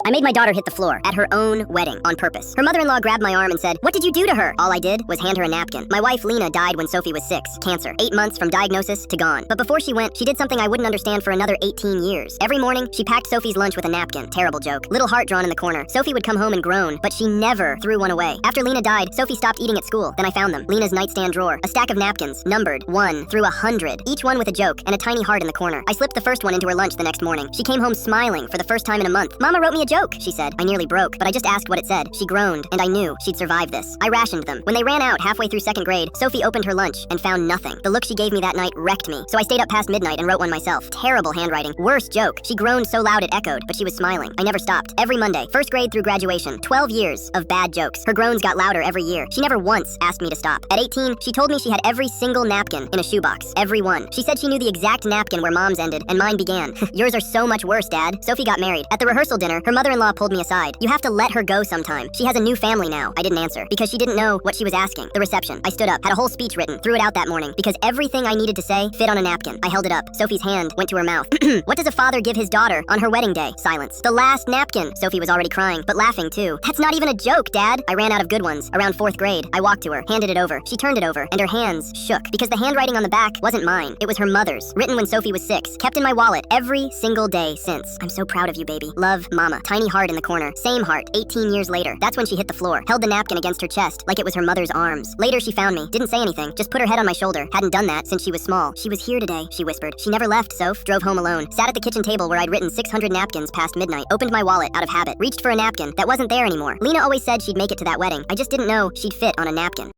I made my daughter hit the floor at her own wedding on purpose. Her mother-in-law grabbed my arm and said, "What did you do to her?" All I did was hand her a napkin. My wife, Lena, died when Sophie was 6. Cancer. 8 months from diagnosis to gone. But before she went, she did something I wouldn't understand for another 18 years. Every morning, she packed Sophie's lunch with a napkin. Terrible joke. Little heart drawn in the corner. Sophie would come home and groan, but she never threw one away. After Lena died, Sophie stopped eating at school. Then I found them. Lena's nightstand drawer. A stack of napkins, numbered 1 through 100. Each one with a joke and a tiny heart in the corner. I slipped the first one into her lunch the next morning. She came home smiling for the first time in a month. "Mama wrote me a joke," she said. I nearly broke, but I just asked what it said. She groaned, and I knew she'd survive this. I rationed them. When they ran out halfway through 2nd grade, Sophie opened her lunch and found nothing. The look she gave me that night wrecked me, so I stayed up past midnight and wrote one myself. Terrible handwriting. Worst joke. She groaned so loud it echoed, but she was smiling. I never stopped. Every Monday, 1st grade through graduation, 12 years of bad jokes. Her groans got louder every year. She never once asked me to stop. At 18, she told me she had every single napkin in a shoebox. Every one. She said she knew the exact napkin where mom's ended and mine began. "Yours are so much worse, Dad." Sophie got married. At the rehearsal dinner, her mother-in-law pulled me aside. "You have to let her go sometime. She has a new family now." I didn't answer because she didn't know what she was asking. The reception. I stood up, had a whole speech written, threw it out that morning because everything I needed to say fit on a napkin. I held it up. Sophie's hand went to her mouth. "What does a father give his daughter on her wedding day?" Silence. "The last napkin." Sophie was already crying, but laughing too. "That's not even a joke, Dad." I ran out of good ones. Around 4th grade, I walked to her, handed it over. She turned it over, and her hands shook because the handwriting on the back wasn't mine. It was her mother's, written when Sophie was 6, kept in my wallet every single day since. "I'm so proud of you, baby. Love, Mama." Tiny heart in the corner. Same heart, 18 years later. That's when she hit the floor, held the napkin against her chest like it was her mother's arms. Later, she found me. Didn't say anything, just put her head on my shoulder. Hadn't done that since she was small. "She was here today," she whispered. "She never left, Soph." Drove home alone. Sat at the kitchen table where I'd written 600 napkins past midnight. Opened my wallet out of habit. Reached for a napkin that wasn't there anymore. Lena always said she'd make it to that wedding. I just didn't know she'd fit on a napkin.